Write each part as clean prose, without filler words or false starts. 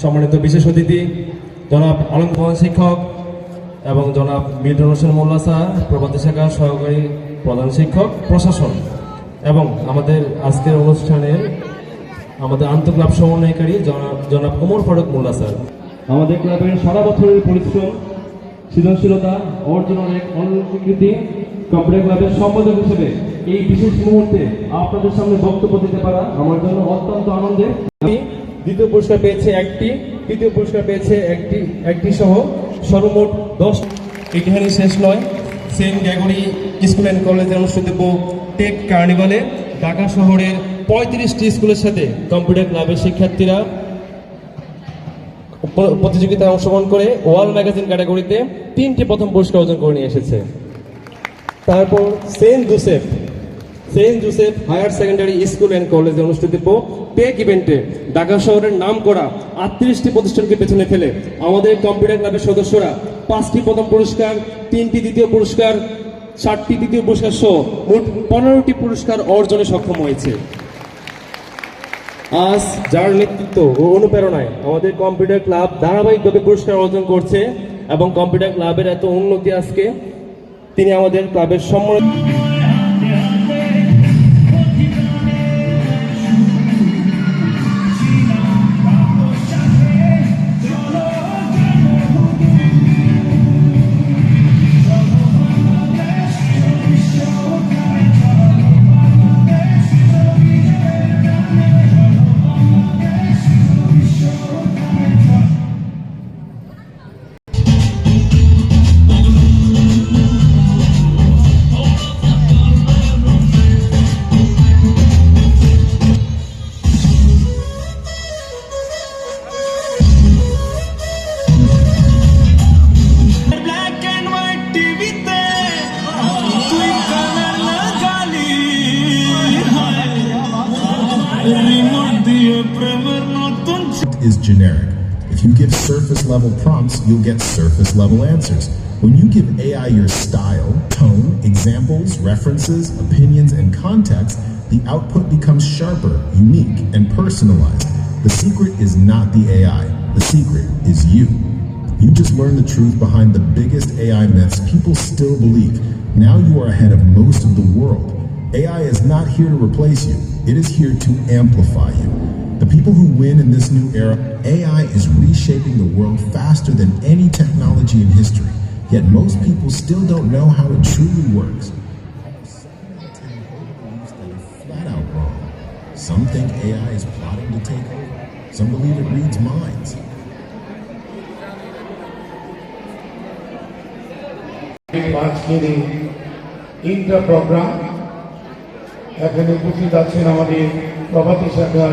সম্মানিত বিশেষ অতিথি জনাব আলম প্রধান শিক্ষক এবং জনাব মিল্টন হোসেন মোল্লা স্যার প্রবন্ধী শাখার সহকারী প্রধান শিক্ষক প্রশাসন এবং আমাদের আজকের অনুষ্ঠানের আমাদের আন্তঃক্লাব সমন্বয়কারী জনাব ওমর ফারুক মোল্লা স্যার। আমাদের ক্লাবের সারা বছরের পরিশ্রম সৃজনশীলতা অর্জনের এক অনন্য স্বীকৃতি কম্পিউটার ক্লাবের সম্পাদক হিসেবে এই বিশেষ মুহূর্তে আপনাদের সামনে বক্তব্য দিতে পারা আমার জন্য অত্যন্ত আনন্দের। আমি দ্বিতীয় পুরস্কার পেয়েছে একটি, তৃতীয় পুরস্কার পেয়েছে একটি সহ সর্বমোট 10। এখানে শেষ নয়, সেন্ট গ্রেগরি স্কুল অ্যান্ড কলেজে অনুষ্ঠিত টেক কার্নিভালে ঢাকা শহরের 35টি স্কুলের সাথে কম্পিউটার ক্লাবের শিক্ষার্থীরা প্রতিযোগিতায় অংশগ্রহণ করে ওয়াল ম্যাগাজিন ক্যাটাগরিতে 3টি প্রথম পুরস্কার অর্জন করে নিয়ে এসেছে। তারপর saint Joseph higher secondary school and কলেজে অনুষ্ঠিত টেক ইভেন্টে ঢাকা শহরের নাম করা 38টি প্রতিষ্ঠানকে পেছনে ফেলে আমাদের কম্পিউটার ক্লাবের সদস্যরা 5টি প্রথম পুরস্কার, 3টি দ্বিতীয় পুরস্কার, 7টি তৃতীয় পুরস্কার সহ মোট 15টি পুরস্কার অর্জনে সক্ষম হয়েছে। আজ যার নেতৃত্ব ও অনুপ্রেরণায় আমাদের কম্পিউটার ক্লাব ধারাবাহিকভাবে পুরস্কার অর্জন করছে এবং কম্পিউটার ক্লাবের এত উন্নতি আজকে তিনি আমাদের ক্লাবের সম্মান। Is generic. If you give surface level prompts, you'll get surface level answers. When you give AI your style, tone, examples, references, opinions, and context, the output becomes sharper, unique, and personalized. The secret is not the AI. The secret is you. You just learned the truth behind the biggest AI myths people still believe. Now you are ahead of most of the world. AI is not here to replace you. It is here to amplify you. The people who win in this new era, AI is reshaping the world faster than any technology in history. Yet most people still don't know how it truly works. Flat out wrong. Some think AI is plotting to take over. Some believe it reads minds. Inter-program এখানে উপস্থিত আছেন আমাদের প্রভাতী শাখার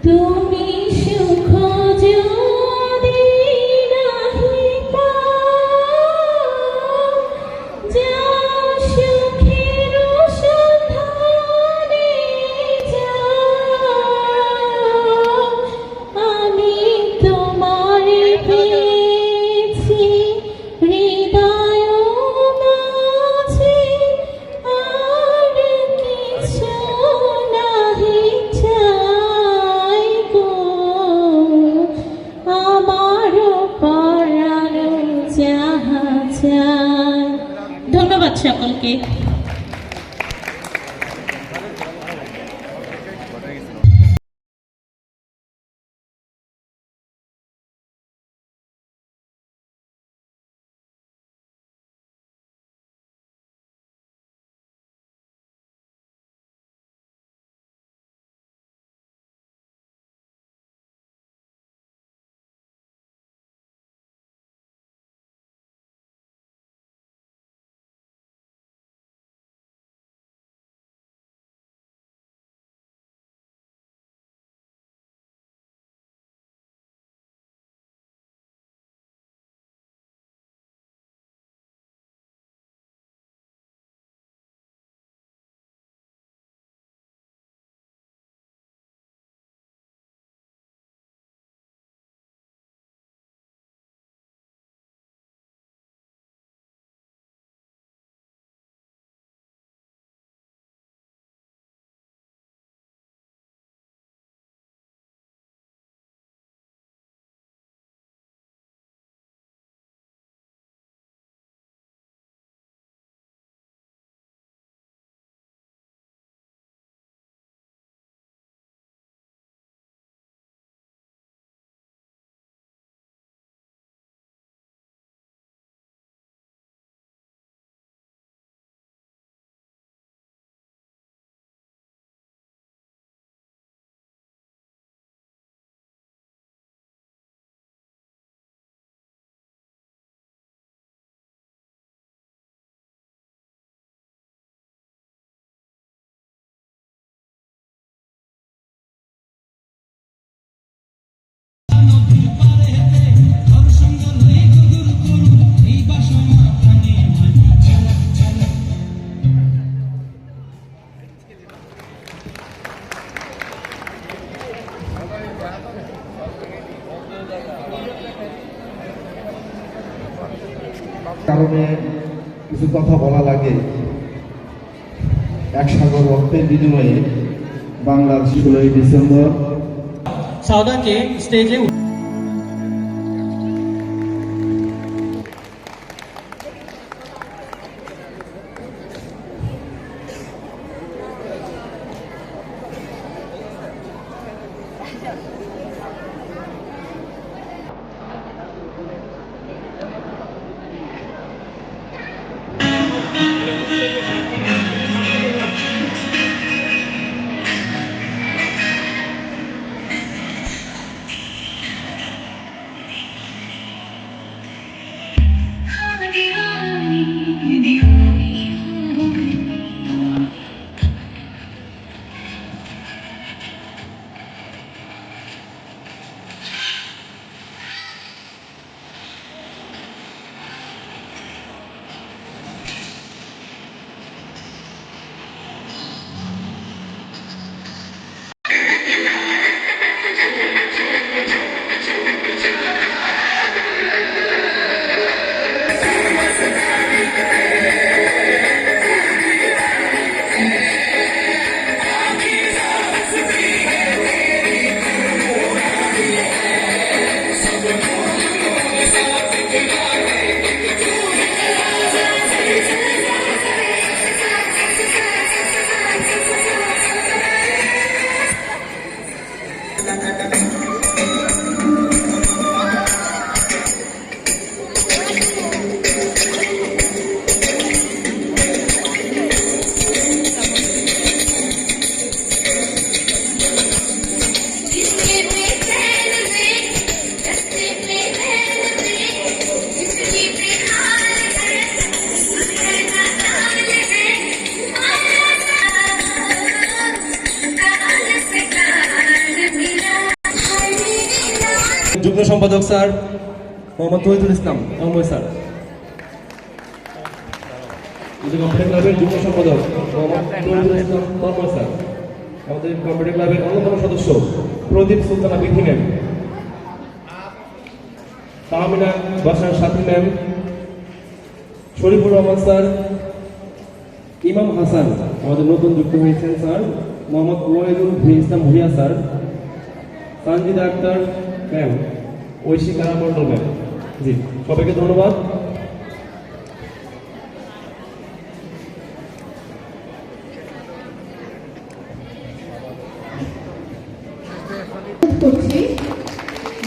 তুমি সুখ সকলকে। কারণে কিছু কথা বলা লাগে। এক সাগর রক্তের বিনিময়ে বাংলার 16ই ডিসেম্বর সাউদাকে স্টেজে যুগ্ম সম্পাদক স্যার মোহাম্মদ তহিদুল ইসলাম অময় স্যার, কম্পিউটার ক্লাবের যুগ্ম সম্পাদক মোহাম্মদ তহিদুল ইসলাম অময় স্যার, আমাদের কম্পিউটার ক্লাবের অন্যতম সদস্য প্রদীপ সুলতানা বিথি ম্যাম, তাহমিনা বাসার সাথী ম্যাম, শরীফুর রহমান স্যার, ইমাম হাসান আমাদের নতুন যুক্ত হয়েছেন স্যার, মোহাম্মদ ওয়াহিদুল ইসলাম ভুইয়া স্যার, সানজিদা আক্তার ম্যাম, ঐশী কারা মন্ডল ম্যাম। জি, সবাইকে ধন্যবাদ।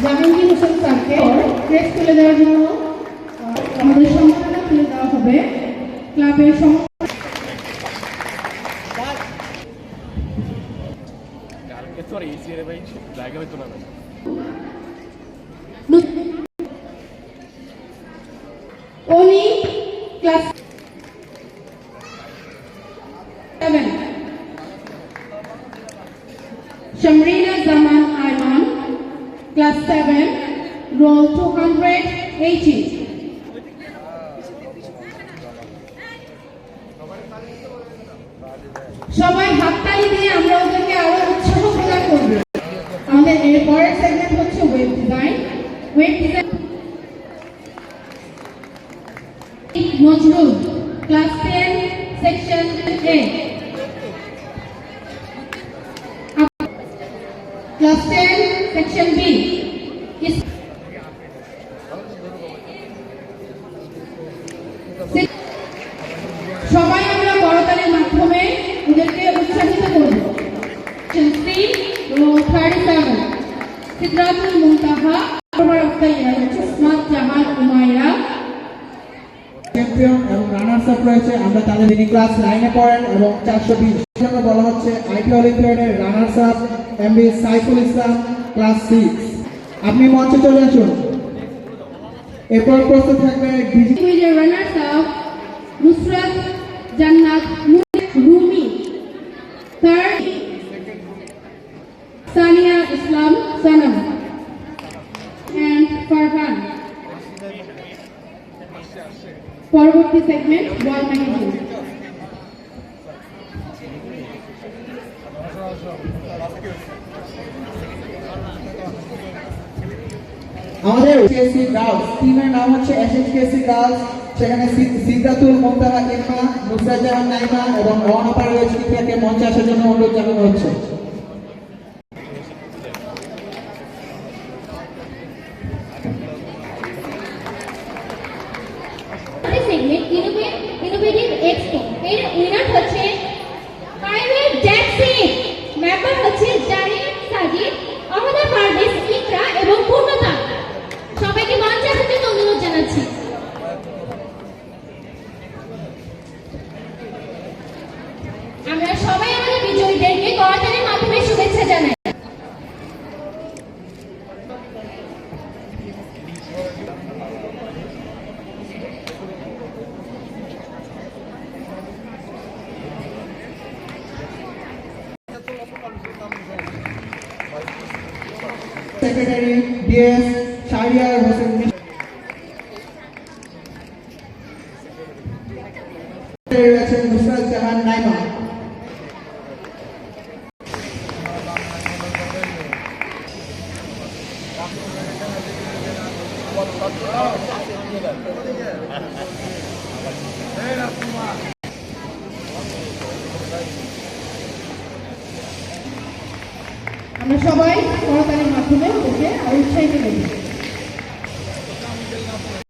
জাহাঙ্গীর হোসেন স্যারকে প্রেস তুলে দেওয়ার জন্য আমাদের সম্মাননা তুলে দেওয়া হবে ক্লাবের অনি class 7 Shamrina Zaman Ayman class 7 roll 280 সবাই হাততালি দিয়ে আমরা ওদেরকে আরো উৎসাহ প্রদান করব আমাদের এর পরের সেগমেন্ট হচ্ছে web design Nazrul class 10 section A Class 10, Section B. সবাই আমরা করতালির মাধ্যমে ওদেরকে উৎসাহিত করব। Section C, row 37. Sidratul Muntaha, Cover of the Year হচ্ছে স্মাত জাহান উমাইরা। চ্যাম্পিয়ন এবং রানার্স আপ রয়েছে, আমরা তাদের যিনি ক্লাস 9 এ পড়েন এবং 420 জন্য বলা হচ্ছে আইটি অলিম্পিয়াডের runners up MB Saiful Islam class 6। আপনি মঞ্চে চলে আসুন। এরপর প্রস্তুত থাকবে digital runners up Nusrat Jannat Rumi, third Saniya Islam Sanam and Farhan. পরবর্তী সেগমেন্ট ওয়াল ম্যাগাজিন। আমাদের এসএসসি গার্লস টিমের নাম হচ্ছে এসএসসি গার্লস। সেখানে সিদ্ধাতুল মুনতাহা ইরফা, নুসরাত জাহান নাইমা এবং অনাপার রয়েছে। ইতিহাকে মঞ্চে আসার জন্য অনুরোধ জানানো হচ্ছে। সেগমেন্ট ইনোভেটিভ এক্সপো এর উইনার হচ্ছে প্রাইভেট ট্যাক্সি, মেম্বার হচ্ছে জারিন সাজিদ, আমাদের পারভেজ ইকরা এবং পূর্ণতা। সবাইকে মঞ্চে আসার জন্য অনুরোধ জানাচ্ছি। আমরা সবাই আমাদের বিজয়ীদেরকে করতালির মাধ্যমে শুভেচ্ছা জানাই। সেক্রেটারি ডিএস শাহরিয়ার হোসেন রয়েছেন নুসরাত জাহান নাইমা। আমরা সবাই করতালির মাধ্যমে ওকে আরো উৎসাহিত করি।